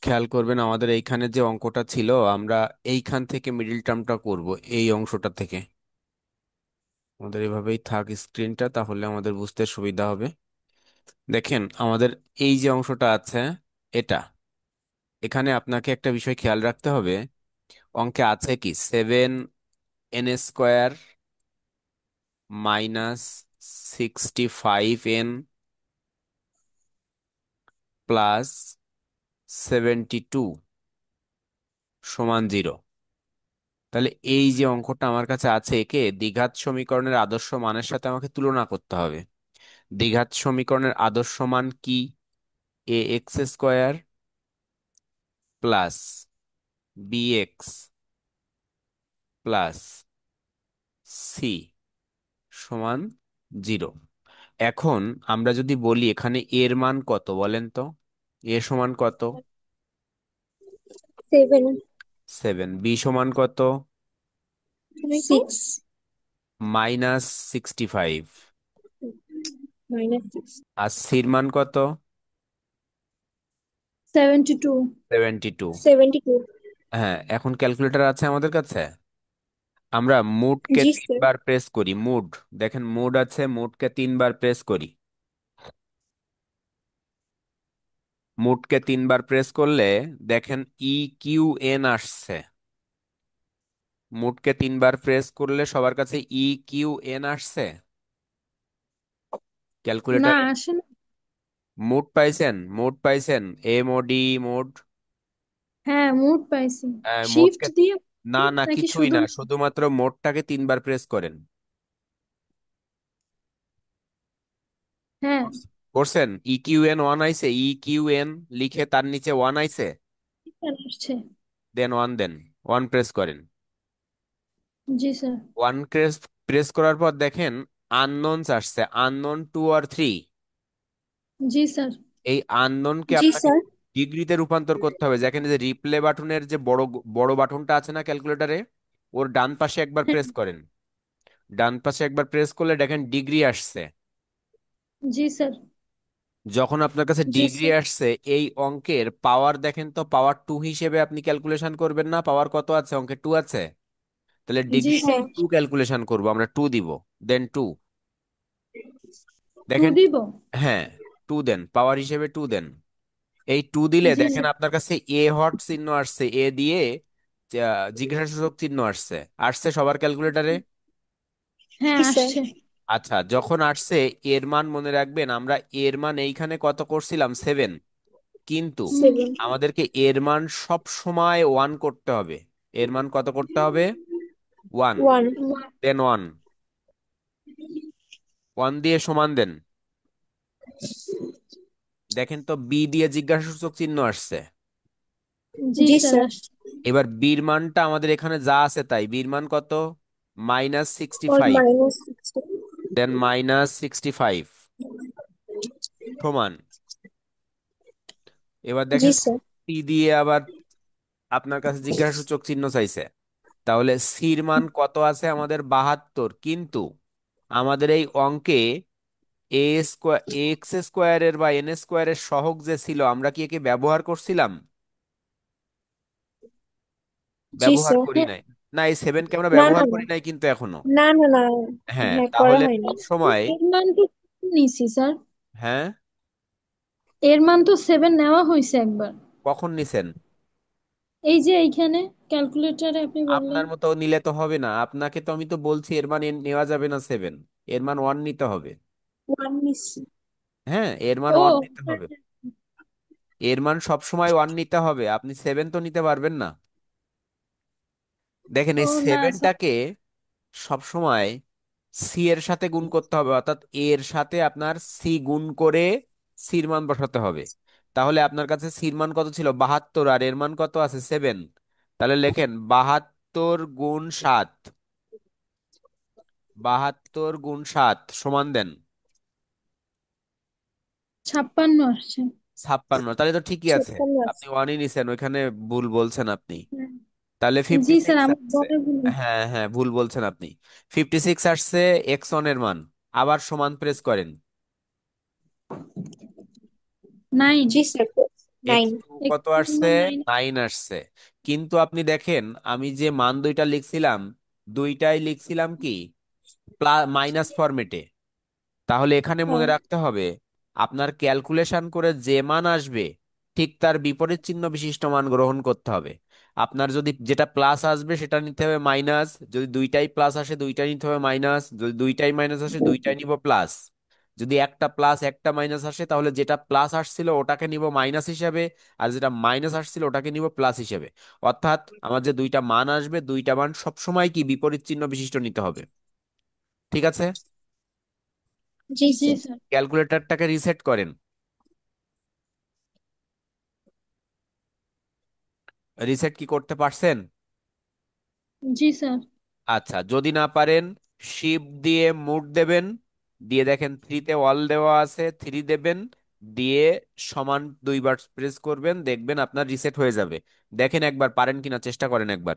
খেয়াল করবেন আমাদের এইখানে যে অঙ্কটা ছিল আমরা এইখান থেকে মিডিল টার্মটা করব। এই অংশটা থেকে আমাদের এভাবেই থাক স্ক্রিনটা, তাহলে আমাদের বুঝতে সুবিধা হবে। দেখেন আমাদের এই যে অংশটা আছে এটা, এখানে আপনাকে একটা বিষয় খেয়াল রাখতে হবে। অঙ্কে আছে কি 7n² -65n +72 = 0। তাহলে এই যে অঙ্কটা আমার কাছে আছে, একে দ্বিঘাত সমীকরণের আদর্শ মানের সাথে আমাকে তুলনা করতে হবে। দ্বিঘাত সমীকরণের আদর্শ মান কি? ax² plus bx plus C সমান 0। এখন আমরা যদি বলি এখানে এর মান কত বলেন তো, এ সমান কত? 7, 7। বি সমান কত? 6, -65। -6, আর সির মান কত? 72, 72। 72। হ্যাঁ, এখন ক্যালকুলেটর আছে আমাদের কাছে। আমরা মুডকে জি স্যার। তিনবার প্রেস করি। মুড, দেখেন মুড আছে, মুডকে তিনবার প্রেস করি। মুডকে তিনবার প্রেস করলে দেখেন EQN আসছে। মুডকে তিনবার প্রেস করলে সবার কাছে EQN আসছে না ক্যালকুলেটরে। আসে না। মুড পাইছেন? মুড পাইছেন? MOD mood. হ্যাঁ, মুড পাইছি। শিফট মোডকে দিয়ে না না, নাকি কিছুই শুধু? না, শুধুমাত্র মোডটাকে তিনবার প্রেস করেন। হ্যাঁ, করছেন? EQN 1 আইছে, EQN লিখে তার নিচে 1 আইছে, স্যার আসছে। দেন 1 দেন। 1 প্রেস করেন। জি স্যার। 1 প্রেস প্রেস করার পর দেখেন আননোনস আসছে, আননোন 2 আর 3। জি স্যার। এই আননোনকে জি আপনাকে স্যার। ডিগ্রিতে রূপান্তর করতে হবে। দেখেন যে রিপ্লে বাটনের যে বড় বড় বাটনটা আছে না ক্যালকুলেটরে, ওর ডান পাশে একবার হ্যাঁ, প্রেস করেন। ডান পাশে একবার প্রেস করলে দেখেন ডিগ্রি আসছে। জি স্যার। যখন আপনার কাছে জি ডিগ্রি স্যার। আসছে, এই অঙ্কের পাওয়ার দেখেন তো, পাওয়ার 2 হিসেবে আপনি ক্যালকুলেশন করবেন না? পাওয়ার কত আছে অঙ্কে? 2 আছে। তাহলে জি ডিগ্রি স্যার। 2 ক্যালকুলেশন করব আমরা, 2 দিব। দেন 2। টু দেখেন, দিব। হ্যাঁ, 2 দেন, পাওয়ার হিসেবে 2 দেন। এই 2 দিলে জি দেখেন স্যার। আপনার কাছে হট চিহ্ন আসছে, এ দিয়ে জিজ্ঞাসাসূচক চিহ্ন আসছে। আসছে সবার ক্যালকুলেটরে? হ্যাঁ জি স্যার। আসছে। আচ্ছা, যখন আসছে এর মান মনে রাখবেন, আমরা এর মান এইখানে কত করছিলাম? 7। কিন্তু 7, আমাদেরকে এর মান সব সময় 1 করতে হবে। এর মান কত করতে হবে? 1। 1। দেন 1। 1 দিয়ে সমান দেন। দেখেন তো বি দিয়ে জিজ্ঞাসাসূচক চিহ্ন আসছে। জি স্যার আসছে। এবার বির মানটা আমাদের এখানে যা আছে তাই। বির মান কত? -65। Or -60। দেন -65 সমান। এবার জি দেখেন স্যার। টি দিয়ে আবার আপনার কাছে জিজ্ঞাসাসূচক চিহ্ন চাইছে। তাহলে সির মান কত আছে আমাদের? 72। কিন্তু আমাদের এই অঙ্কে x² বা n² সহগ যে ছিল, আমরা কি একে ব্যবহার করছিলাম? জি ব্যবহার স্যার। করি হ্যাঁ। নাই। না, এই 7কে আমরা না না ব্যবহার না। করি নাই কিন্তু এখনো। না না না। হ্যাঁ, হ্যাঁ, করা তাহলে হয়নি। সব সময়। এর মান তো নিছি স্যার। হ্যাঁ, এর মান তো 7 নেওয়া হয়েছে একবার। কখন নিছেন? এই যে এইখানে ক্যালকুলেটরে আপনি বললেন। আপনার মতো নিলে তো হবে না, আপনাকে তো আমি তো বলছি এর মান নেওয়া যাবে না 7, এর মান 1 নিতে হবে। 1 নিচ্ছি। হ্যাঁ, এর মান ও 1 নিতে হ্যাঁ, হবে। হ্যাঁ। এর মান সব সময় 1 নিতে হবে, আপনি 7 তো নিতে পারবেন না। দেখেন ও এই না স্যার। সেভেনটাকে সব সময় সি এর সাথে গুণ করতে হবে, অর্থাৎ এর সাথে আপনার সি গুণ করে সির মান বসাতে হবে। তাহলে আপনার কাছে সির মান কত ছিল? 72, আর এর মান কত আছে? 7। তাহলে লেখেন 72 × 7। 72 × 7 সমান দেন 56 আসছে। 56। তাহলে তো ঠিকই আছে। 56 আপনি আছে। 1ই নিছেন, ওইখানে ভুল বলছেন আপনি। হ্যাঁ। তাহলে জি ফিফটি স্যার, সিক্স আমার আসছে। বলে ভুল। হ্যাঁ হ্যাঁ, ভুল বলছেন আপনি। 56 আসছে x1 এর মান। আবার সমান প্রেস করেন। 9। জি স্যার। নাইন। এক্স টু কত একটু আসছে? 9। 9 আসছে। কিন্তু আপনি দেখেন আমি যে মান দুইটা লিখছিলাম, দুইটাই লিখছিলাম কি প্লাস মাইনাস ফরম্যাটে। তাহলে এখানে মনে হ্যাঁ। রাখতে হবে আপনার ক্যালকুলেশন করে যে মান আসবে ঠিক তার বিপরীত চিহ্ন বিশিষ্ট মান গ্রহণ করতে হবে। আপনার যদি যেটা প্লাস আসবে সেটা নিতে হবে মাইনাস, যদি দুইটাই প্লাস আসে দুইটাই নিতে হবে মাইনাস, যদি দুইটাই মাইনাস আসে দুইটাই নিব প্লাস। যদি একটা প্লাস একটা মাইনাস আসে তাহলে যেটা প্লাস আসছিল ওটাকে নিব মাইনাস হিসাবে, আর যেটা মাইনাস আসছিল ওটাকে নিব প্লাস হিসাবে। অর্থাৎ আমার যে দুইটা মান আসবে দুইটা মান সবসময় কি বিপরীত চিহ্ন বিশিষ্ট নিতে হবে। ঠিক আছে? জি জি স্যার। ক্যালকুলেটরটাকে রিসেট করেন। রিসেট কি করতে পারছেন? জি স্যার। আচ্ছা, যদি না পারেন শিফট দিয়ে মুভ দেবেন, দিয়ে দেখেন থ্রিতে অল দেওয়া আছে, থ্রি দেবেন, দিয়ে সমান দুইবার প্রেস করবেন, দেখবেন আপনার রিসেট হয়ে যাবে। দেখেন একবার পারেন কিনা, চেষ্টা করেন একবার।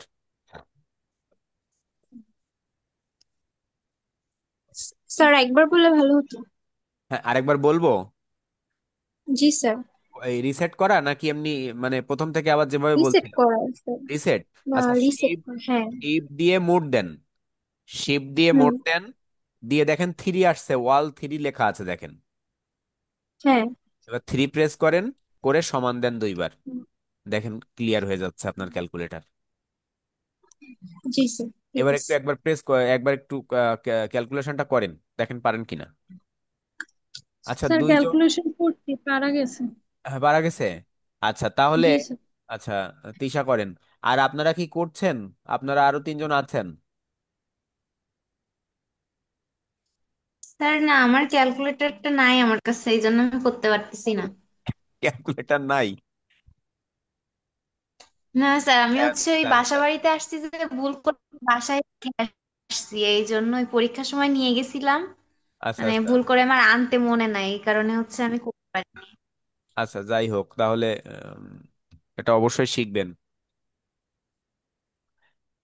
স্যার একবার বললে ভালো হতো। হ্যাঁ, আরেকবার বলবো। জি স্যার। এই রিসেট করা নাকি এমনি, মানে প্রথম থেকে আবার যেভাবে রিসেট বলছিলাম? করা স্যার। রিসেট। না, আচ্ছা, রিসেট শিফট, করা, হ্যাঁ। শিফট দিয়ে মুভ দেন, শিফট দিয়ে হুম। মোড দেন, দিয়ে দেখেন থ্রি আসছে, ওয়াল থ্রি লেখা আছে দেখেন। হ্যাঁ। এবার থ্রি প্রেস করেন, করে সমান দেন দুইবার, দেখেন ক্লিয়ার হয়ে যাচ্ছে আপনার ক্যালকুলেটর। জি স্যার, ঠিক এবার একটু আছে। একবার একবার একটু ক্যালকুলেশনটা করেন, দেখেন পারেন কিনা। আচ্ছা স্যার দুইজন, ক্যালকুলেশন করতে পারা গেছে। হ্যাঁ, পারা গেছে। আচ্ছা তাহলে, জি স্যার। আচ্ছা তিশা করেন। আর আপনারা কি করছেন? আপনারা আরো তিনজন আছেন? স্যার না, আমার ক্যালকুলেটরটা নাই আমার কাছে, এই জন্য আমি করতে পারতেছি না। ক্যালকুলেটর নাই? না স্যার, আমি হচ্ছে ওই আচ্ছা বাসা আচ্ছা বাড়িতে আসছি যে ভুল করে বাসায় রেখে আসছি, এই জন্য ওই পরীক্ষার সময় নিয়ে গেছিলাম। আচ্ছা মানে আচ্ছা ভুল করে আমার আনতে মনে নাই, এই কারণে হচ্ছে আমি করতে পারিনি। আচ্ছা, যাই হোক তাহলে এটা অবশ্যই শিখবেন।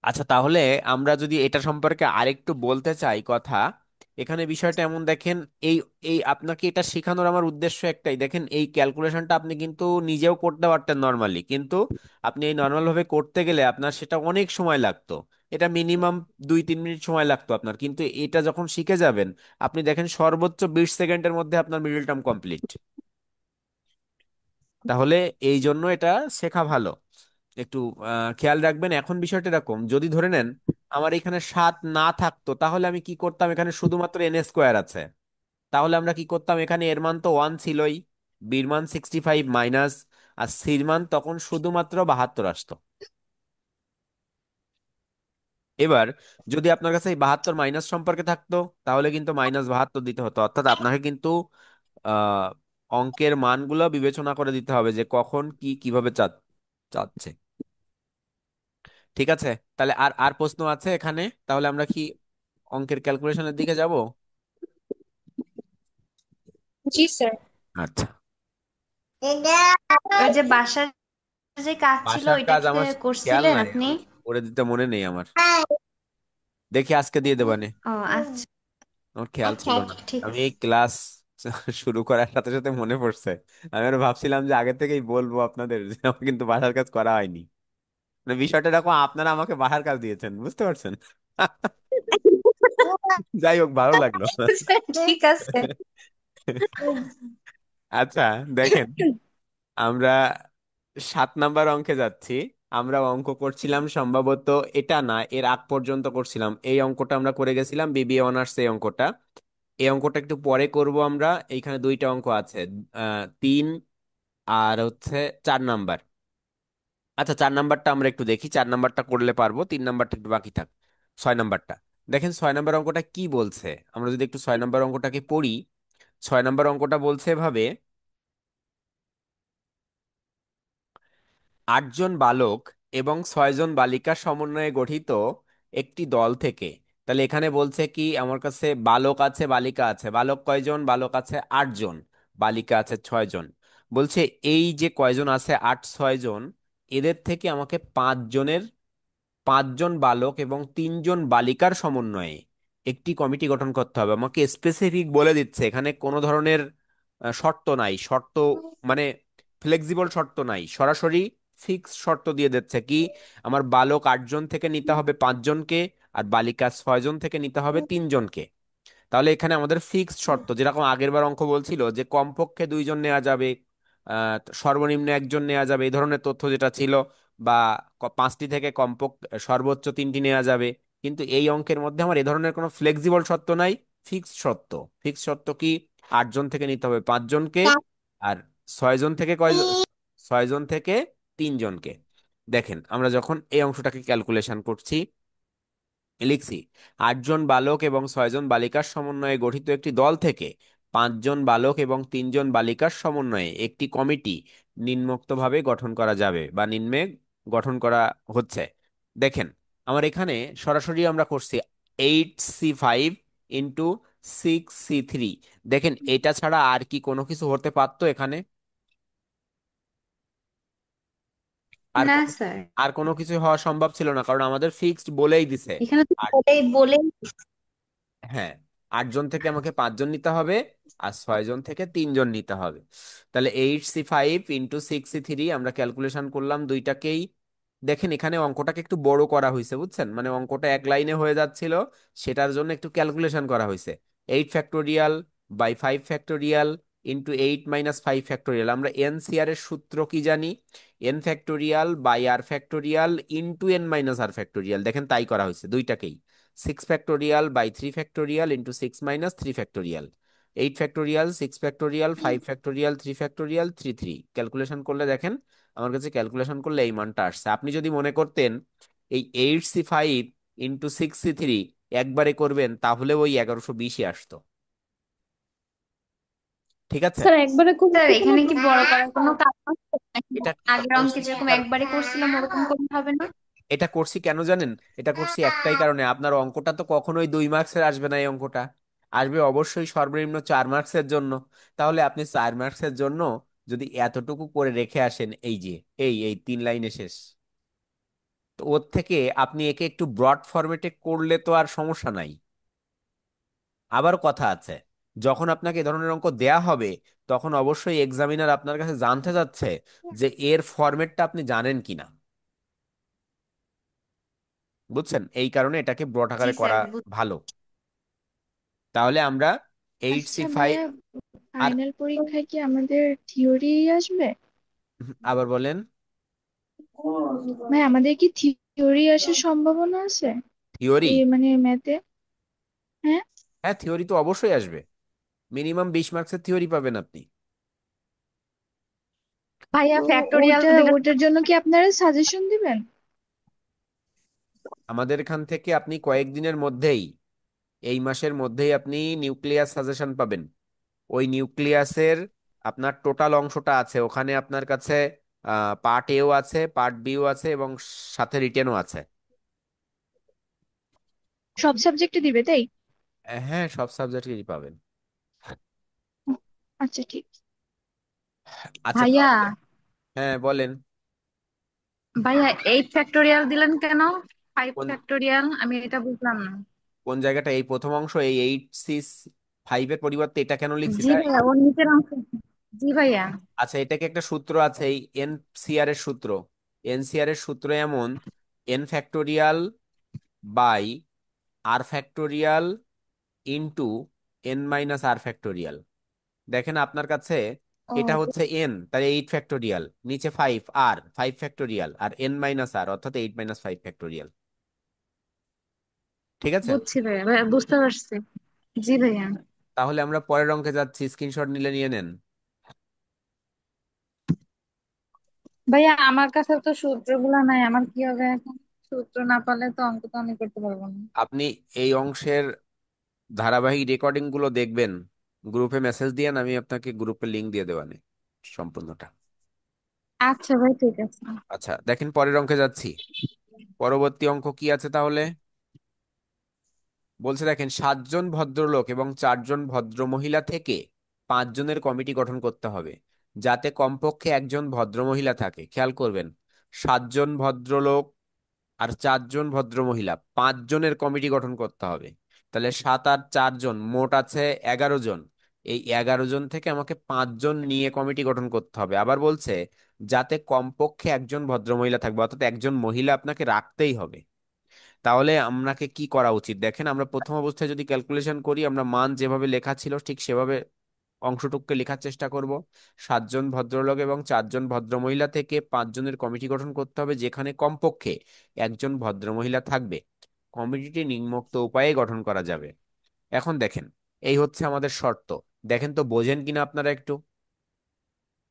আচ্ছা তাহলে আমরা যদি এটা সম্পর্কে আরেকটু বলতে চাই কথা, এখানে বিষয়টা এমন দেখেন, এই এই আপনাকে এটা শেখানোর আমার উদ্দেশ্য একটাই, দেখেন এই ক্যালকুলেশনটা আপনি কিন্তু নিজেও করতে পারতেন নর্মালি, কিন্তু আপনি এই নর্মাল ভাবে করতে গেলে আপনার সেটা অনেক সময় লাগতো। এটা মিনিমাম 2-3 মিনিট সময় লাগতো আপনার, কিন্তু এটা যখন শিখে যাবেন আপনি দেখেন সর্বোচ্চ 20 সেকেন্ডের মধ্যে আপনার মিডল টার্ম কমপ্লিট। তাহলে এই জন্য এটা শেখা ভালো। একটু খেয়াল রাখবেন। এখন বিষয়টা এরকম, যদি ধরে নেন আমার এখানে 7 না থাকতো তাহলে আমি কি করতাম, এখানে শুধুমাত্র এন স্কোয়ার আছে, তাহলে আমরা কি করতাম, এখানে এর মান তো 1 ছিলই, বির মান 65 মাইনাস, আর সির মান তখন শুধুমাত্র 72 আসতো। এবার যদি আপনার কাছে এই 72 মাইনাস সম্পর্কে থাকতো তাহলে কিন্তু -72 দিতে হতো, অর্থাৎ আপনাকে কিন্তু আহ অঙ্কের মানগুলো বিবেচনা করে দিতে হবে যে কখন কি কিভাবে চাচ্ছে। ঠিক আছে? তাহলে আর আর প্রশ্ন আছে এখানে? তাহলে আমরা কি অঙ্কের ক্যালকুলেশনের দিকে যাব? জি স্যার। আচ্ছা, ওই যে বাসার যে কাজ ছিল বাসার ওইটা কাজ কি আমার খেয়াল করছিলেন নাই, আপনি? আমি করে দিতে মনে নেই আমার। দেখি আজকে দিয়ে দেবানে, ও আচ্ছা। আমার খেয়াল আচ্ছা ছিল না। আচ্ছা, ঠিক আমি আছে। এই ক্লাস শুরু করার সাথে সাথে মনে পড়ছে। আমি আর ভাবছিলাম যে আগে থেকেই বলবো আপনাদের যে আমার কিন্তু বাসার কাজ করা হয়নি। মানে বিষয়টা এরকম, আপনারা আমাকে বাসার কাজ দিয়েছেন, বুঝতে পারছেন? যাই হোক, ভালো লাগলো। ঠিক আছে। আচ্ছা দেখেন, আমরা 7 নাম্বার অঙ্কে যাচ্ছি। আমরা অঙ্ক করছিলাম সম্ভবত, এটা না এর আগ পর্যন্ত করছিলাম, এই অঙ্কটা আমরা করে গেছিলাম বিবিএ অনার্স, এই অঙ্কটা। এই অঙ্কটা একটু পরে করব আমরা। এইখানে দুইটা অঙ্ক আছে, 3 আর হচ্ছে 4 নাম্বার। আচ্ছা 4 নাম্বারটা আমরা একটু দেখি, 4 নাম্বারটা করলে পারবো, 3 নাম্বারটা একটু বাকি থাক। 6 নাম্বারটা দেখেন, 6 নাম্বার অঙ্কটা কি বলছে, আমরা যদি একটু 6 নাম্বার অঙ্কটাকে পড়ি। 6 নাম্বার অঙ্কটা বলছে এভাবে: 8 জন বালক এবং 6 জন বালিকার সমন্বয়ে গঠিত একটি দল থেকে, তাহলে এখানে বলছে কি আমার কাছে বালক আছে বালিকা আছে, বালক কয়জন, বালক আছে 8 জন, বালিকা আছে 6 জন। বলছে এই যে কয়জন আছে 8-6 জন, এদের থেকে আমাকে 5 জনের, 5 জন বালক এবং 3 জন বালিকার সমন্বয়ে একটি কমিটি গঠন করতে হবে। আমাকে স্পেসিফিক বলে দিচ্ছে, এখানে কোনো ধরনের শর্ত নাই, শর্ত মানে ফ্লেক্সিবল শর্ত নাই, সরাসরি ফিক্স শর্ত দিয়ে দিচ্ছে কি, আমার বালক 8 জন থেকে নিতে হবে 5 জনকে, আর বালিকা 6 জন থেকে নিতে হবে 3 জনকে। তাহলে এখানে আমাদের ফিক্সড শর্ত, যেরকম আগের বার অঙ্ক বলছিল যে কমপক্ষে 2 জন নেওয়া যাবে, সর্বনিম্ন 1 জন নেওয়া যাবে, এই ধরনের তথ্য যেটা ছিল, বা 5টি থেকে কমপক্ষে সর্বোচ্চ 3টি নেওয়া যাবে। কিন্তু এই অঙ্কের মধ্যে আমার এ ধরনের কোনো ফ্লেক্সিবল শর্ত নাই, ফিক্সড শর্ত। ফিক্সড শর্ত কি, 8 জন থেকে নিতে হবে 5 জনকে, আর 6 জন থেকে কয়জন, 6 জন থেকে 3 জনকে। দেখেন আমরা যখন এই অংশটাকে ক্যালকুলেশন করছি, লিখছি 8 জন বালক এবং 6 জন বালিকার সমন্বয়ে গঠিত একটি দল থেকে 5 জন বালক এবং 3 জন বালিকার সমন্বয়ে একটি কমিটি নিম্নোক্তভাবে গঠন করা যাবে, বা নিম্নে গঠন করা হচ্ছে। দেখেন আমার এখানে সরাসরি আমরা করছি 8C5 ইন্টু 6C3। দেখেন এটা ছাড়া আর কি কোনো কিছু হতে পারতো এখানে? আর না কোনো, স্যার, আর কোনো কিছু হওয়া সম্ভব ছিল না, কারণ আমাদের ফিক্সড বলেই দিছে। এখানে তো বলেই বলেই হ্যাঁ, 8 জন থেকে আমাকে 5 জন নিতে হবে, আর 6 জন থেকে 3 জন নিতে হবে। তাহলে 8C5 ইন্টু 6C3 আমরা ক্যালকুলেশন করলাম দুইটাকেই। দেখেন এখানে অঙ্কটাকে একটু বড় করা হয়েছে, বুঝছেন, মানে অঙ্কটা এক লাইনে হয়ে যাচ্ছিল, সেটার জন্য একটু ক্যালকুলেশন করা হয়েছে। 8 factorial by 5 factorial into 8 - 5 factorial. আমরা এনসিআর এর সূত্র কি জানি, n factorial factorial into n - r factorial. দেখেন তাই করা হয়েছে দুইটাকেই। 6 factorial factorial into 6 - 3 factorial. 8 factorial, 6 factorial, 5 factorial, 3 factorial, 3 calculation করলে দেখেন আমার কাছে ক্যালকুলেশন করলে এই মানটা আসছে। আপনি যদি মনে করতেন এই 8C5 ইন্টু 6C3 একবারে করবেন, তাহলে ওই 1120-ই আসতো। ঠিক আছে। স্যার একবারে করলে স্যার কি কোনো এখানে কি বড় করার কোনো কারণ আছে নাকি? এটা আগের করছি অঙ্কে কি যেরকম কারণ, একবারে করছিলাম ওরকম করতে হবে না? এটা করছি কেন জানেন? এটা করছি একটাই কারণে, আপনার অঙ্কটা তো কখনোই 2 মার্কসের আসবে না, এই অঙ্কটা আসবে অবশ্যই সর্বনিম্ন 4 মার্কসের জন্য। তাহলে আপনি 4 মার্কসের জন্য যদি এতটুকু করে রেখে আসেন, এই যে এই 3 লাইনে শেষ, তো ওর থেকে আপনি একে একটু ব্রড ফরম্যাটে করলে তো আর সমস্যা নাই। আবার কথা আছে, যখন আপনাকে এ ধরনের অঙ্ক দেয়া হবে, তখন অবশ্যই এক্সামিনার আপনার কাছে জানতে চাচ্ছে যে এর ফরম্যাটটা আপনি জানেন কিনা। বুঝছেন, এই কারণে এটাকে ব্রড জি আকারে স্যার, করা ভালো। তাহলে আমরা এইট সি আচ্ছা ফাইভ ভাইয়া, আর ফাইনাল পরীক্ষায় কি আমাদের থিওরি আসবে? আবার বলেন। ভাই আমাদের কি থিওরি আসার সম্ভাবনা আছে থিওরি? এই মানে ম্যাথে? হ্যাঁ। হ্যাঁ, থিওরি তো অবশ্যই আসবে, মিনিমাম 20 মার্কসের থিওরি পাবেন আপনি। ভাইয়া তো ফ্যাক্টোরিয়াল দিলে ওটার জন্য কি আপনারা সাজেশন দিবেন? আমাদের এখান থেকে আপনি কয়েকদিনের মধ্যেই, এই মাসের মধ্যেই আপনি নিউক্লিয়াস সাজেশন পাবেন। ওই নিউক্লিয়াসের আপনার টোটাল অংশটা আছে ওখানে, আপনার কাছে পার্ট এও আছে, পার্ট বিও আছে, এবং সাথে রিটেনও আছে। সব সাবজেক্টে দিবে তাই? হ্যাঁ, সব সাবজেক্টেরই পাবেন। আচ্ছা ঠিক। আচ্ছা ভাইয়া, তাহলে, হ্যাঁ বলেন। ভাইয়া 8 ফ্যাক্টোরিয়াল দিলেন কেন? ফাইভ কোন ফ্যাক্টোরিয়াল আমি এটা বুঝলাম না। কোন জায়গাটা, এই প্রথম অংশ, এই 8C5-এর পরিবর্তে এটা কেন লিখছি জি তাই? ভাইয়া, ওর নিচের অংশ। জি ভাইয়া। আচ্ছা, এটাকে একটা সূত্র আছে, এই এনসিআর এর সূত্র। এনসিআর এর সূত্র এমন, n factorial factorial into n - r factorial. দেখেন আপনার কাছে এটা ও, হচ্ছে n, তাহলে 8 ফ্যাক্টোরিয়াল, নিচে 5 ফ্যাক্টোরিয়াল, আর n - r অর্থাৎ 8 - 5 ফ্যাক্টোরিয়াল। ঠিক আছে। বুঝছি ভাইয়া, ভাইয়া বুঝতে পারছি। জি ভাইয়া। তাহলে আমরা পরের অঙ্কে যাচ্ছি, স্ক্রিনশট নিলে নিয়ে নেন। ভাইয়া আমার কাছে তো সূত্রগুলো নাই, আমার কি হবে এখন? সূত্র না পারলে তো অঙ্ক তো আমি করতে পারবো না। আপনি এই অংশের ধারাবাহিক রেকর্ডিং গুলো দেখবেন, গ্রুপে মেসেজ দিয়েন, আমি আপনাকে গ্রুপে লিংক দিয়ে দেওয়ানে সম্পূর্ণটা। আচ্ছা ভাই, ঠিক আছে। আচ্ছা দেখেন পরের অঙ্কে যাচ্ছি। পরবর্তী অঙ্ক কি আছে তাহলে? বলছে দেখেন 7 জন ভদ্রলোক এবং 4 জন ভদ্রমহিলা থেকে 5 জনের কমিটি গঠন করতে হবে, যাতে কমপক্ষে একজন ভদ্রমহিলা থাকে। খেয়াল করবেন, 7 জন ভদ্রলোক আর 4 জন ভদ্রমহিলা, 5 জনের কমিটি গঠন করতে হবে। তাহলে 7 আর 4 মোট আছে 11 জন। এই 11 জন থেকে আমাকে 5 জন নিয়ে কমিটি গঠন করতে হবে। আবার বলছে যাতে কমপক্ষে একজন ভদ্রমহিলা থাকবে, অর্থাৎ একজন মহিলা আপনাকে রাখতেই হবে। তাহলে আপনাকে কি করা উচিত দেখেন, আমরা প্রথম অবস্থায় যদি ক্যালকুলেশন করি, আমরা মান যেভাবে লেখা ছিল ঠিক সেভাবে অংশটুকুকে লেখার চেষ্টা করব। 7 জন ভদ্রলোক এবং 4 জন ভদ্রমহিলা থেকে 5 জনের কমিটি গঠন করতে হবে, যেখানে কমপক্ষে একজন ভদ্রমহিলা থাকবে। কমিটিটি নিম্নোক্ত উপায়ে গঠন করা যাবে। এখন দেখেন, এই হচ্ছে আমাদের শর্ত। দেখেন তো বোঝেন কিনা আপনারা একটু।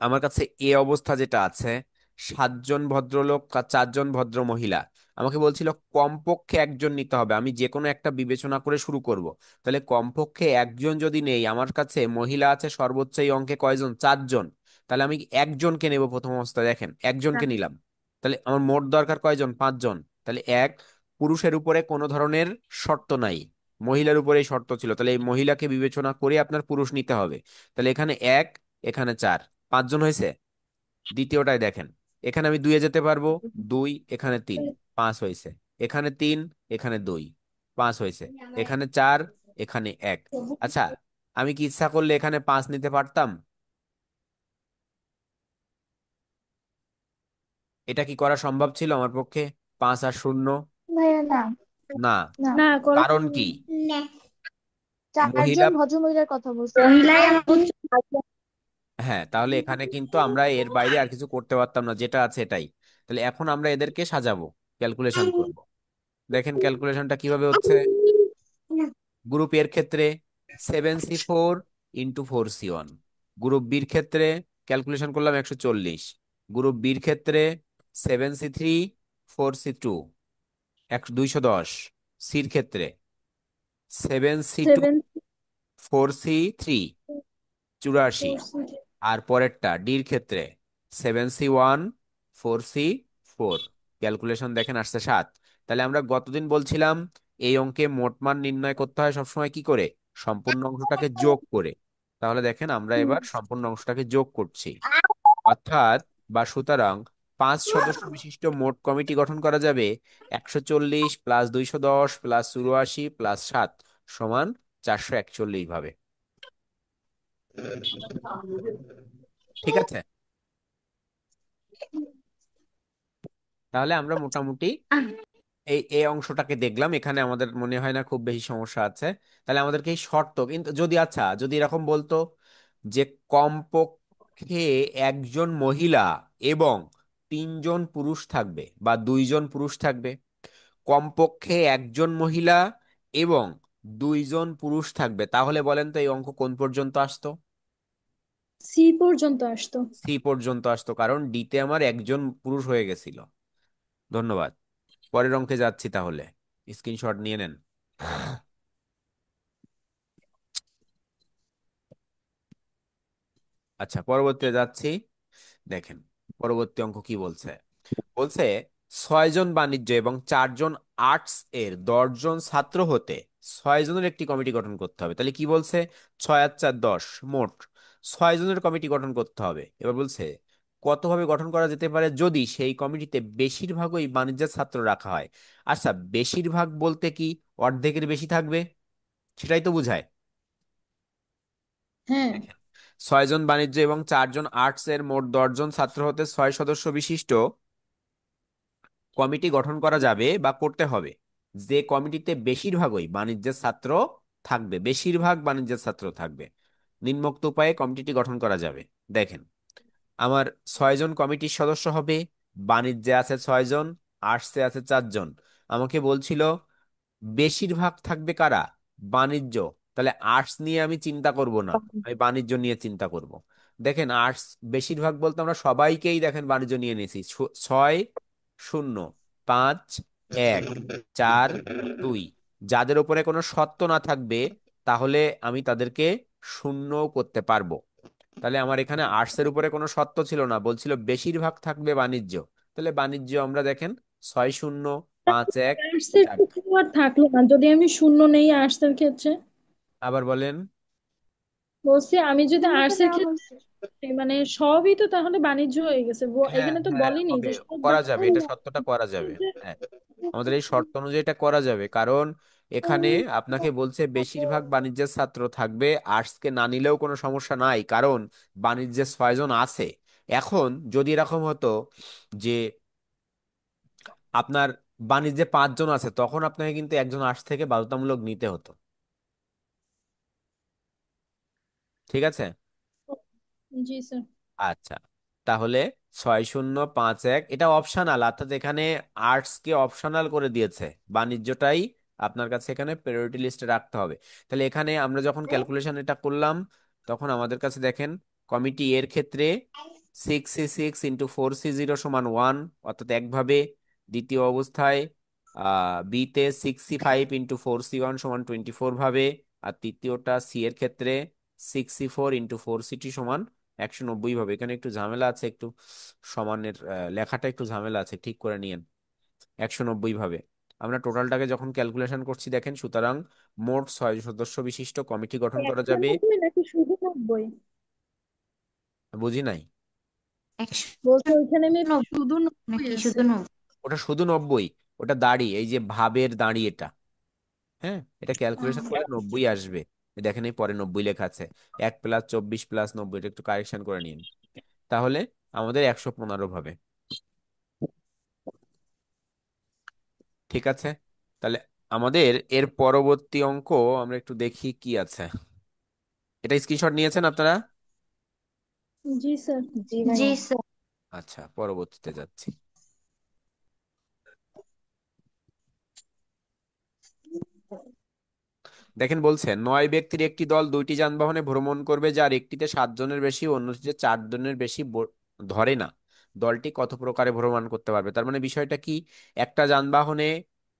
আমার কাছে এ অবস্থা যেটা আছে, 7 জন ভদ্রলোক আর 4 জন ভদ্র মহিলা, আমাকে বলছিল কমপক্ষে একজন নিতে হবে। আমি যে কোনো একটা বিবেচনা করে শুরু করব। তাহলে কমপক্ষে একজন যদি নেই, আমার কাছে মহিলা আছে সর্বোচ্চ এই অঙ্কে কয়জন, 4 জন। তাহলে আমি একজনকে নেব প্রথম অবস্থায়, দেখেন একজনকে নিলাম। তাহলে আমার মোট দরকার কয়জন, 5 জন। তাহলে এক, পুরুষের উপরে কোনো ধরনের শর্ত নাই, মহিলার উপরে এই শর্ত ছিল, তাহলে এই মহিলাকে বিবেচনা করে আপনার পুরুষ নিতে হবে। তাহলে এখানে এক, এখানে চার, 5 জন হয়েছে। দ্বিতীয়টায় দেখেন, এখানে আমি দুইয়ে যেতে পারবো, দুই, এখানে তিন, 5 হয়েছে। এখানে তিন, এখানে দুই, 5 হয়েছে। এখানে চার, এখানে এক। আচ্ছা, আমি কি ইচ্ছা করলে এখানে 5 নিতে পারতাম? এটা কি করা সম্ভব ছিল আমার পক্ষে, 5 আর 0? ভাইয়া না। না। না, না, করা কারণ কি? মহিলা, চারজন ভদ্রমহিলার কথা বলছি। মহিলাই হচ্ছে ভাগ্য। হ্যাঁ, তাহলে এখানে কিন্তু আমরা এর বাইরে আর কিছু করতে পারতাম না, যেটা আছে এটাই। তাহলে এখন আমরা এদেরকে সাজাবো, ক্যালকুলেশন করব। দেখেন ক্যালকুলেশনটা কিভাবে হচ্ছে। গ্রুপ এর ক্ষেত্রে 7C4 × 4C1। গ্রুপ বির ক্ষেত্রে ক্যালকুলেশন করলাম 140। গ্রুপ বির ক্ষেত্রে 7C3 4C2 210। সির ক্ষেত্রে 7C2 সেভেন 4C3 84। আর পরেরটা ডির ক্ষেত্রে 7C1 4C4। ক্যালকুলেশন দেখেন আসছে 7। তাহলে আমরা গতদিন বলছিলাম এই অঙ্কে মোট মান নির্ণয় করতে হয় সবসময় কি করে, সম্পূর্ণ অংশটাকে যোগ করে। তাহলে দেখেন আমরা এবার সম্পূর্ণ অংশটাকে যোগ করছি। অর্থাৎ বা সুতরাং 5 সদস্য বিশিষ্ট মোট কমিটি গঠন করা যাবে 140 + 210 + 84 + 7 সমান 441 ভাবে। ঠিক আছে, তাহলে আমরা মোটামুটি এই এই অংশটাকে দেখলাম, এখানে আমাদের মনে হয় না খুব বেশি সমস্যা আছে। তাহলে আমাদেরকে এই শর্ত কিন্তু যদি, আচ্ছা যদি এরকম বলতো যে কমপক্ষে একজন মহিলা এবং 3 জন পুরুষ থাকবে বা 2 জন পুরুষ থাকবে, কমপক্ষে একজন মহিলা এবং 2 জন পুরুষ থাকবে, তাহলে বলেন তো এই অঙ্ক কোন পর্যন্ত আসতো? সি পর্যন্ত আসতো। সি পর্যন্ত আসতো, কারণ ডিতে আমার একজন পুরুষ হয়ে গেছিল। ধন্যবাদ। পরের অঙ্কে যাচ্ছি তাহলে, স্ক্রিনশট নিয়ে নেন। আচ্ছা, পরবর্তীতে যাচ্ছি। দেখেন পরবর্তী অঙ্ক কি বলছে। বলছে 6 জন বাণিজ্য এবং 4 জন আর্টস এর 10 জন ছাত্র হতে 6 জনের একটি কমিটি গঠন করতে হবে। তাহলে কি বলছে, 6 আর 4 10, মোট 6 জনের কমিটি গঠন করতে হবে। এবার বলছে কতভাবে গঠন করা যেতে পারে যদি সেই কমিটিতে বেশিরভাগই বাণিজ্যের ছাত্র রাখা হয়। আচ্ছা, বেশিরভাগ বলতে কি অর্ধেকের বেশি থাকবে, সেটাই তো বুঝায়। হ্যাঁ। দেখেন, 6 জন বাণিজ্য এবং 4 জন আর্টস এর মোট 10 জন ছাত্র হতে 6 সদস্য বিশিষ্ট কমিটি গঠন করা যাবে বা করতে হবে, যে কমিটিতে বেশিরভাগই বাণিজ্যের ছাত্র থাকবে, বেশিরভাগ বাণিজ্যের ছাত্র থাকবে। নিম্নোক্ত উপায়ে কমিটিটি গঠন করা যাবে। দেখেন, আমার 6 জন কমিটির সদস্য হবে, বাণিজ্যে আছে 6 জন, আর্টসে আছে 4 জন। আমাকে বলছিল বেশিরভাগ থাকবে কারা, বাণিজ্য। তাহলে আর্টস নিয়ে আমি চিন্তা করব না, আমি বাণিজ্য নিয়ে চিন্তা করব। দেখেন আর্টস বেশিরভাগ বলতে আমরা সবাইকেই দেখেন বাণিজ্য নিয়ে নিয়েছি। 6 0 5 1 4 2, যাদের উপরে কোনো সত্য না থাকবে তাহলে আমি তাদেরকে শূন্য করতে পারবো। তাহলে আমার এখানে আর্টসের উপরে কোনো সত্য ছিল না, বলছিল বেশিরভাগ থাকবে বাণিজ্য। তাহলে বাণিজ্য আমরা দেখেন 6 0 5 1 আর্টস এর 4। ক্ষেত্রে আর থাকলো না যদি আমি শূন্য নেই আর্টস এর ক্ষেত্রে। আবার বলেন। বলছি আমি যদি শূন্য তো আর্টস এর নেওয়া ক্ষেত্রে হয়েছে। মানে সবই তো তাহলে বাণিজ্য হয়ে গেছে, হ্যাঁ এখানে তো হ্যাঁ, বলেনি হবে, যে সব করা যাবে, বাণিজ্য এটা না। সত্যটা করা যাবে। হ্যাঁ, আমাদের এই শর্ত অনুযায়ী এটা করা যাবে, কারণ এখানে আপনাকে বলছে বেশিরভাগ বাণিজ্যের ছাত্র থাকবে, আর্টসকে না নিলেও কোনো সমস্যা নাই, কারণ বাণিজ্যের 6 জন আছে। এখন যদি এরকম হতো যে আপনার বাণিজ্যে 5 জন আছে, তখন আপনাকে কিন্তু একজন আর্টস থেকে বাধ্যতামূলক নিতে হতো। ঠিক আছে। জি স্যার। আচ্ছা, তাহলে 6051 এটা অপশনাল, অর্থাৎ এখানে আর্টস কে অপশনাল করে দিয়েছে, বাণিজ্যটাই আপনার কাছে এখানে প্রায়োরিটি লিস্টে রাখতে হবে। তাহলে এখানে আমরা যখন ক্যালকুলেশন এটা করলাম, তখন আমাদের কাছে দেখেন কমিটি এর ক্ষেত্রে 6C6 × 4C0 = 1, অর্থাৎ একভাবে। দ্বিতীয় অবস্থায় বিতে 65 × 4C1 = 24 ভাবে। আর তৃতীয়টা সি এর ক্ষেত্রে 64 × 4CT = 190 ভাবে। এখানে একটু ঝামেলা আছে, একটু সমানের লেখাটা একটু ঝামেলা আছে, ঠিক করে নিয়েন। 190 ভাবে আমরা টোটালটাকে যখন ক্যালকুলেশন করছি দেখেন, সুতরাং মোট 6 সদস্য বিশিষ্ট কমিটি গঠন করা যাবে। 190 নাকি শুধু 90? বুঝি নাই। একশো বলছে ওইখানে মেবি নব্বই শুধু 90 নাকি আছে। শুধু 90? ওটা শুধু 90, ওটা দাড়ি, এই যে ভাবের দাঁড়ি এটা। হ্যাঁ, এটা ক্যালকুলেশন করলে 90 আসবে। এই দেখেন এই পরে 90 লেখা আছে, 1 + 24 + 90, এটা একটু কারেকশন করে নিন। তাহলে আমাদের 115 ভাবে। ঠিক আছে। তাহলে আমাদের এর পরবর্তী অঙ্ক আমরা একটু দেখি কি আছে। এটা স্ক্রিনশট নিয়েছেন আপনারা? জি স্যার। জি ভাইয়া। স্যার। আচ্ছা, পরবর্তীতে যাচ্ছি। দেখেন বলছে 9 ব্যক্তির একটি দল 2টি যানবাহনে ভ্রমণ করবে, যার একটিতে 7 জনের বেশি ও অন্যটিতে 4 জনের বেশি ধরে না। দলটি কত প্রকারে ভ্রমণ করতে পারবে? তার মানে বিষয়টা কি, একটা যানবাহনে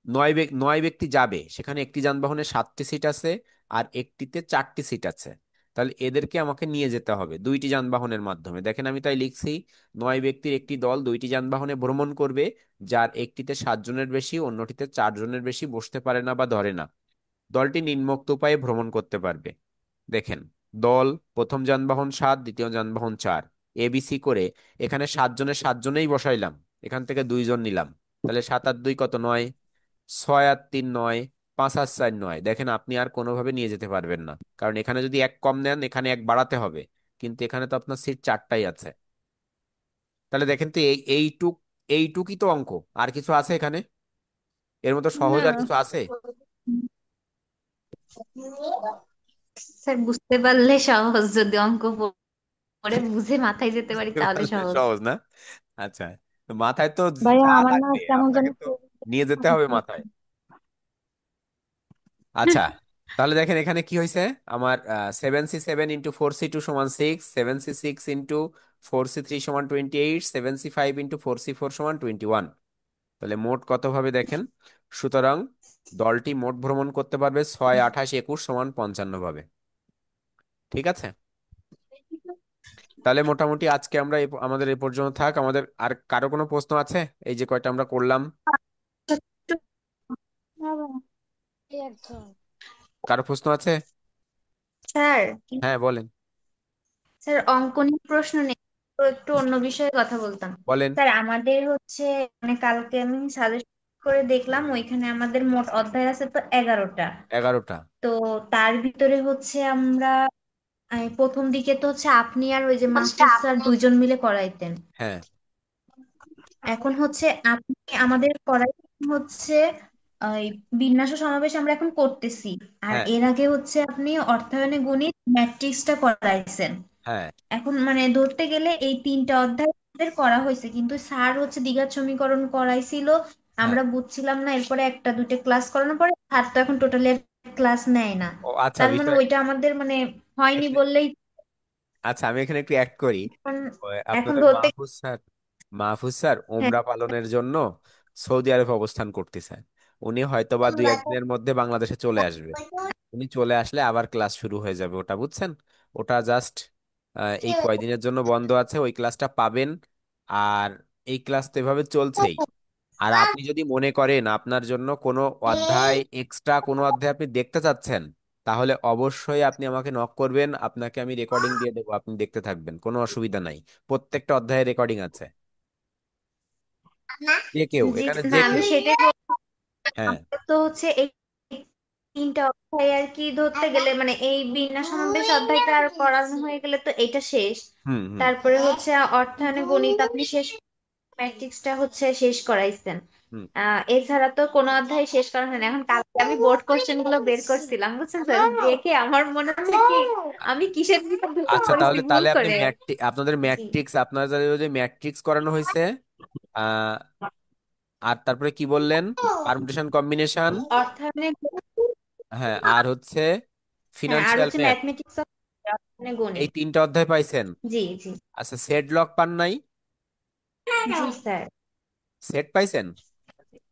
9 ব্যক্তি যাবে, সেখানে একটি যানবাহনে 7টি সিট আছে আর একটিতে 4টি সিট আছে। তাহলে এদেরকে আমাকে নিয়ে যেতে হবে 2টি যানবাহনের মাধ্যমে। দেখেন আমি তাই লিখছি, 9 ব্যক্তির একটি দল 2টি যানবাহনে ভ্রমণ করবে, যার একটিতে 7 জনের বেশি অন্যটিতে 4 জনের বেশি বসতে পারে না বা ধরে না। দলটি নিম্নোক্ত উপায়ে ভ্রমণ করতে পারবে। দেখেন, দল, প্রথম যানবাহন 7, দ্বিতীয় যানবাহন 4, এবিসি করে এখানে 7 জনের 7 জনেই বসাইলাম, এখান থেকে 2 জন নিলাম। তাহলে 7 আর 2 কত? 9। 6 আর 3 9, 5 আর 4 9। দেখেন আপনি আর কোনোভাবে নিয়ে যেতে পারবেন না, কারণ এখানে যদি এক কম নেন এখানে এক বাড়াতে হবে, কিন্তু এখানে তো আপনার সিট 4টাই আছে। তাহলে দেখেন তো এইটুকই তো অঙ্ক, আর কিছু আছে এখানে? এর মতো সহজ না আর কিছু আছে? স্যার বুঝতে পারলে সহজ, যদি অঙ্ক পড়ে বুঝে মাথায় যেতে পারি তাহলে সহজ। সহজ না? আচ্ছা, তো মাথায় তো ভাইয়া যা আমার না লাগবে কেমন আপনাকে জানি তো নিয়ে যেতে হবে মাথায়। আচ্ছা, তাহলে দেখেন এখানে কি হয়েছে আমার, 7C7 × 4C2 = 6, 7C6 × 4C3 = 28, 7C5 × 4C4 = 21। তাহলে মোট কত ভাবে দেখেন, সুতরাং দলটি মোট ভ্রমণ করতে পারবে 6 28 21 = 55 ভাবে। ঠিক আছে। তাহলে মোটামুটি আজকে আমরা আমাদের এ পর্যন্ত থাক। আমাদের আর কারো কোনো প্রশ্ন আছে এই যে কয়টা আমরা করলাম? হ্যাঁ ভাইয়া, এই একজন। কারো প্রশ্ন আছে? স্যার, হ্যাঁ বলেন। স্যার অঙ্ক নিয়ে প্রশ্ন নেই, তো একটু অন্য বিষয়ে কথা বলতাম। বলেন। স্যার আমাদের হচ্ছে মানে কালকে আমি সাজেস্ট করে দেখলাম, ওইখানে আমাদের মোট অধ্যায় আছে তো 11টা। 11টা। তো তার ভিতরে হচ্ছে আমরা প্রথম দিকে তো হচ্ছে আপনি আর ওই যে মাহফুজ স্যার দুইজন মিলে করাইতেন। হ্যাঁ। এখন হচ্ছে আপনি আমাদের করাই হচ্ছে এই বিন্যাস ও সমাবেশ আমরা এখন করতেছি। আর হ্যাঁ। এর আগে হচ্ছে আপনি অর্থায়নে গণিত ম্যাট্রিক্সটা করাইছেন। হ্যাঁ। এখন মানে ধরতে গেলে এই 3টা অধ্যায় আমাদের করা হয়েছে, কিন্তু স্যার হচ্ছে দ্বিঘাত সমীকরণ করাইছিল, হ্যাঁ। আমরা বুঝছিলাম না, এরপরে একটা দুইটা ক্লাস করানোর পরে স্যার তো এখন টোটালি ক্লাস নেয় না। ও আচ্ছা, তার মানে বিষয় ওইটা আমাদের মানে হয়নি এখানে, বললেই। আচ্ছা আমি এখানে একটু অ্যাড করি। এখন ওই এখন আপনাদের ধরতে মাহফুজ স্যার হ্যাঁ। ওমরা পালনের জন্য সৌদি আরবে অবস্থান করতেছেন। উনি হয়তোবা 2 1 দিনের মধ্যে বাংলাদেশে চলে আসবে। উনি চলে আসলে আবার ক্লাস শুরু হয়ে যাবে, ওটা বুঝছেন। ওটা জাস্ট এই কয়দিনের জন্য বন্ধ আছে, ওই ক্লাসটা পাবেন। আর এই ক্লাস তো এভাবে চলছেই। আর আপনি যদি মনে করেন আপনার জন্য কোনো অধ্যায় এক্সট্রা, কোনো অধ্যায় আপনি দেখতে চাচ্ছেন, তাহলে অবশ্যই আপনি আমাকে নক করবেন, আপনাকে আমি রেকর্ডিং দিয়ে দেবো, আপনি দেখতে থাকবেন, কোনো অসুবিধা নাই। প্রত্যেকটা অধ্যায়ের রেকর্ডিং আছে। যে কেউ, জি এখানে না, যে আমি কেউ। সেটাই হ্যাঁ। তো হচ্ছে তিনটা অধ্যায় আর কি ধরতে গেলে, মানে এই বিন্যাস সমাবেশ অধ্যায়টা আর করানো হয়ে গেলে তো এটা শেষ। হুম হুম তারপরে হচ্ছে অর্থায়নে গণিত আপনি শেষ, ম্যাট্রিক্সটা হচ্ছে শেষ করাইছেন। হুম। এছাড়া তো কোনো অধ্যায় শেষ করা হয় না। এখন কালকে আমি বোর্ড কোশ্চেন গুলো বের করছিলাম, বুঝছেন স্যার, দেখে আমার মনে হচ্ছে কি আমি কিসের ভিতর ঢুকে আচ্ছা, পড়েছি তাহলে ভুল তাহলে আপনি করে। আপনাদের জি। ম্যাট্রিক্স, আপনাদের যদি ম্যাট্রিক্স করানো হয়েছে, আহ আর তারপরে কি বললেন, পারমুটেশন কম্বিনেশন, অর্থায়নে, হ্যাঁ, আর হচ্ছে হ্যাঁ, আর ফিনান্সিয়াল হচ্ছে ম্যাথ, ম্যাথমেটিক্স, অর্থায়নে এই গণিত। তিনটা অধ্যায় পাইছেন? জি জি। আচ্ছা, সেট লক পান নাই? জি স্যার। সেট পাইছেন?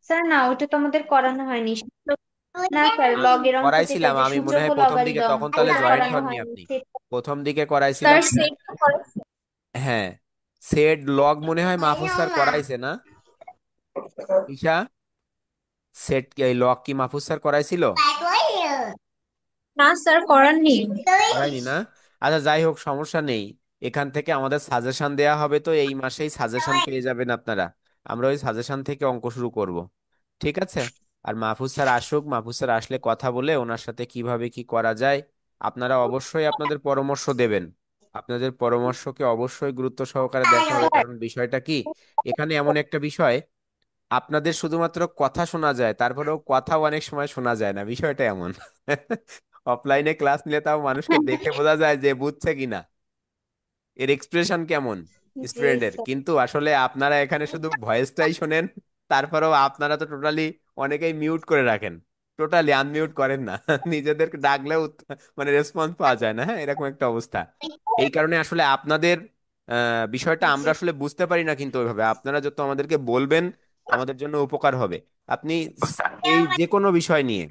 স্যার না, ওটা তো আমাদের করানো হয়নি। না স্যার, লগের অঙ্ক যেটা, করাইছিলাম যে আমি মনে সূচক হয় ও প্রথম দিকে, লগারিদম, তখন তাহলে ওটা জয়েন্ট করানো হননি হয়নি। আপনি। প্রথম দিকে স্যার করাইছিলাম। সেট করেছে। হ্যাঁ, সেট লগ মনে হয় মাহফুজ স্যার করাইছে না? ঈশা, সেট এই লগ কি মাহফুজ স্যার করাইছিল? না স্যার করাননি। করাইনি না? আচ্ছা, যাই হোক, সমস্যা নেই। এখান থেকে আমাদের সাজেশন দেয়া হবে, তো এই মাসেই সাজেশন পেয়ে যাবেন আপনারা। আমরা ওই সাজেশন থেকে অঙ্ক শুরু করব, ঠিক আছে? আর মাহফুজ স্যার আসুক, মাহফুজ স্যার আসলে কথা বলে ওনার সাথে কিভাবে কি করা যায় আপনারা অবশ্যই আপনাদের পরামর্শ দেবেন। আপনাদের পরামর্শকে অবশ্যই গুরুত্ব সহকারে দেখা হবে, কারণ বিষয়টা কি, এখানে এমন একটা বিষয়, আপনাদের শুধুমাত্র কথা শোনা যায়, তারপরেও কথাও অনেক সময় শোনা যায় না, বিষয়টা এমন। অফলাইনে ক্লাস নিলে তাও মানুষকে দেখে বোঝা যায় যে বুঝছে কিনা, এর এক্সপ্রেশন কেমন জি স্টুডেন্টের, স্যার। কিন্তু আসলে আপনারা এখানে শুধু ভয়েসটাই শোনেন। তারপরেও আপনারা তো টোটালি অনেকেই মিউট করে রাখেন, টোটালি আনমিউট করেন না। নিজেদেরকে ডাকলেও মানে রেসপন্স পাওয়া যায় না, হ্যাঁ, এরকম একটা অবস্থা। এই কারণে আসলে আপনাদের বিষয়টা আমরা জি। আসলে বুঝতে পারি না, কিন্তু ওইভাবে আপনারা যত আমাদেরকে বলবেন আমাদের জন্য উপকার হবে। আপনি এই যে কোনো বিষয় নিয়ে,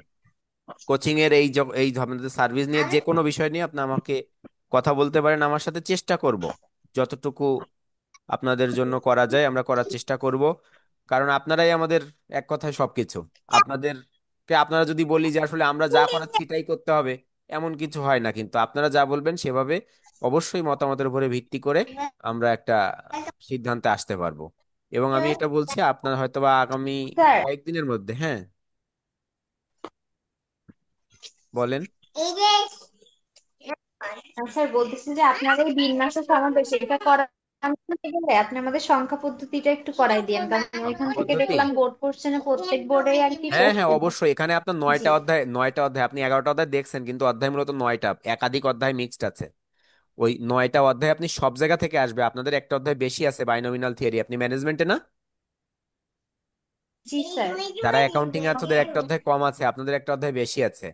কোচিং এর এই ধরনের সার্ভিস নিয়ে, যে কোনো বিষয় নিয়ে আপনি আমাকে কথা বলতে পারেন আমার সাথে, চেষ্টা করব যতটুকু আপনাদের জন্য করা যায় আমরা করার চেষ্টা করব। কারণ আপনারাই আমাদের এক কথায় সবকিছু। আপনাদেরকে আপনারা যদি বলি যে আসলে আমরা যা করাচ্ছি এটাই করতে হবে, এমন কিছু হয় না, কিন্তু আপনারা যা বলবেন সেভাবে অবশ্যই মতামতের উপরে ভিত্তি করে আমরা একটা সিদ্ধান্তে আসতে পারবো। এবং আমি এটা বলছি, আপনার হয়তোবা আগামী স্যার, কয়েকদিনের মধ্যে, হ্যাঁ, বলেন। স্যার বলতেছেন যে আপনার এই বিন্যাস সমাবেশ এটা করাতে গেলে আপনি আমাদের সংখ্যা পদ্ধতিটা একটু করাই দিয়েন, কারণ ওইখান সংখ্যা থেকে পদ্ধতি, দেখলাম বোর্ড কোশ্চেনে প্রত্যেক বোর্ডে আর কি হ্যাঁ হ্যাঁ, করছে। অবশ্যই এখানে আপনার জি। নয়টা অধ্যায়, আপনি 11টা অধ্যায় দেখছেন, কিন্তু অধ্যায় মূলত নয়টা, একাধিক অধ্যায় মিক্সড আছে। ওই নয়টা অধ্যায় আপনি সব জায়গা থেকে আসবে, আপনাদের একটা অধ্যায় বেশি আছে বাইনোমিনাল থিওরি, আপনি ম্যানেজমেন্টে না, জি স্যার। যারা অ্যাকাউন্টিং আছে ওদের একটা অধ্যায় কম আছে, আপনাদের একটা অধ্যায় বেশি আছে।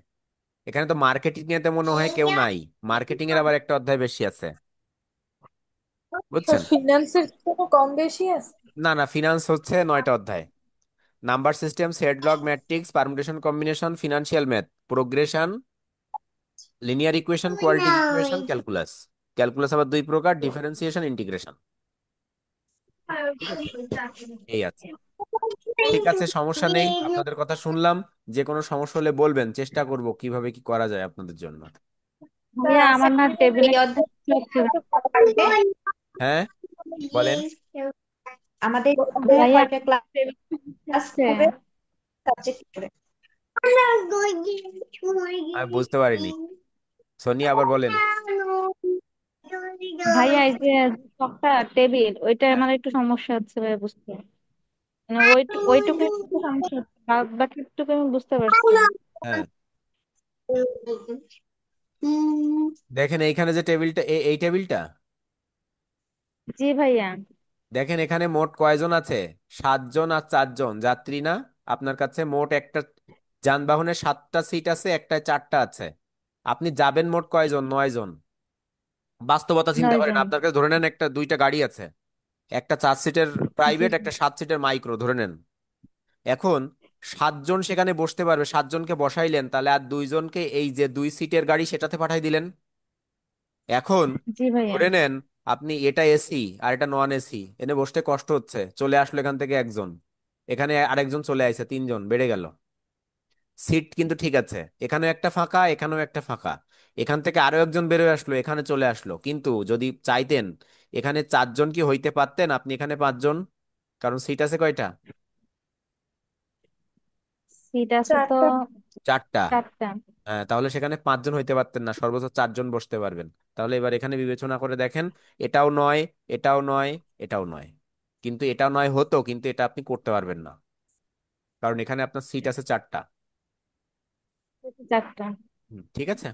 এখানে তো মার্কেটিং এতে মনে হয় কেউ নাই, মার্কেটিং এর আবার একটা অধ্যায় বেশি আছে, স্যার বুঝছেন? ফিনান্সের কোনো কম বেশি আছে? না না, ফিনান্স হচ্ছে 9টা অধ্যায়। Number system, set log, matrix, permutation combination, financial math, progression, linear equation, quadratic equation, calculus. Calculus আবার দুই প্রকার, ডিফারেন্সিয়েশন, ইন্টিগ্রেশন। ঠিক আছে, এই আছে। ঠিক আছে, সমস্যা নেই, আপনাদের কথা শুনলাম। যে কোনো সমস্যা হলে বলবেন, চেষ্টা করব কিভাবে কি করা যায় আপনাদের জন্য। ভাইয়া আমার না টেবিলে এই অধ্যায় হচ্ছে না। হ্যাঁ, বলেন। আমাদের অধ্যায়ে ভাইয়া কয়টা ক্লাস হচ্ছে হবে, সাবজেক্ট করে? আমি বুঝতে পারিনি, সোনিয়া আবার বলেন। ভাইয়া এই যে ছকটা টেবিল ওইটা হ্যাঁ আমার একটু সমস্যা হচ্ছে ভাইয়া বুঝতে, মানে ওইটুকু একটু সমস্যা হচ্ছে, বাদ বাকিটুকু আমি বুঝতে পারছি। হ্যাঁ, দেখেন এইখানে যে টেবিলটা, এই টেবিলটা জি ভাইয়া। দেখেন, এখানে মোট কয়জন আছে? 7 জন আর 4 জন যাত্রী না? আপনার কাছে মোট একটা যানবাহনে 7টা সিট আছে, একটায় 4টা আছে। আপনি যাবেন মোট কয়জন? 9 জন। বাস্তবতা চিন্তা করেন, 9 জন। আপনার কাছে ধরে নেন একটা দুইটা গাড়ি আছে, একটা 4 সিটের প্রাইভেট, একটা 7 সিটের মাইক্রো ধরে নেন। এখন 7 জন সেখানে বসতে পারবে, 7 জনকে বসাইলেন, তাহলে আর 2 জনকে এই যে 2 সিটের গাড়ি সেটাতে পাঠাই দিলেন। এখন জি ভাইয়া। ধরে নেন আপনি এটা এসি আর এটা নন এসি, এনে বসতে কষ্ট হচ্ছে, চলে আসলো এখান থেকে একজন, এখানে আরেকজন চলে আসছে, 3 জন বেড়ে গেল। সিট কিন্তু ঠিক আছে, এখানেও একটা ফাঁকা, এখানেও একটা ফাঁকা, এখান থেকে আরো একজন বেরোয় আসলো, এখানে চলে আসলো, কিন্তু যদি চাইতেন এখানে 4 জন কি হইতে পারতেন? আপনি এখানে 5 জন, কারণ সিট আছে কয়টা? সিট আছে তো চারটা। 4টা। 4টা। হ্যাঁ, তাহলে সেখানে 5 জন হইতে পারতেন না, সর্বোচ্চ 4 জন বসতে পারবেন। তাহলে এবার এখানে বিবেচনা করে দেখেন, এটাও নয়, এটাও নয়, এটাও নয়। কিন্তু এটা নয় হতো, কিন্তু এটা আপনি করতে পারবেন না, কারণ এখানে আপনার সিট আছে 4টা। 4টা। ঠিক আছে।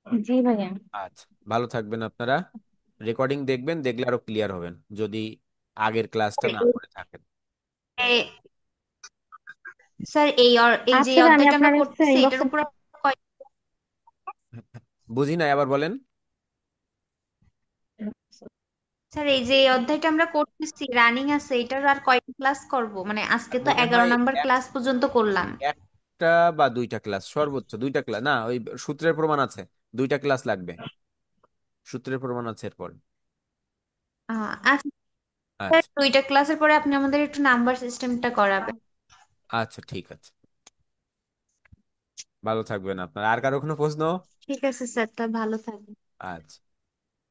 জি ভাইয়া। আচ্ছা, ভালো থাকবেন আপনারা। রেকর্ডিং দেখবেন, দেখলে আরো ক্লিয়ার হবেন যদি আগের ক্লাসটা না করে থাকেন। এই- স্যার এই যে আচ্ছা ভাই, আমি অধ্যায়টা আমরা আপনার কাছে করতেছি এটার ইনবক্সে। উপর কয়- বুঝি নাই, আবার বলেন। স্যার এই যে এই অধ্যায়টা আমরা করতেছি রানিং আছে, এটার আর কয়টা ক্লাস করব? মানে আজকে তো মনে 11 হয় নাম্বার ক্লাস পর্যন্ত করলাম। একটা বা 2টা ক্লাস, সর্বোচ্চ 2টা ক্লাস, না ওই সূত্রের প্রমাণ আছে, 2টা ক্লাস লাগবে, সূত্রের প্রমাণ আছে এরপর। আচ্ছা স্যার, আচ্ছা। 2টা ক্লাসের পরে আপনি আমাদের একটু নাম্বার সিস্টেমটা করাবেন। আচ্ছা, ঠিক আছে। ভালো থাকবেন আপনার। আর কারো কোনো প্রশ্ন? ঠিক আছে স্যার, তা ভালো থাকবেন। আচ্ছা।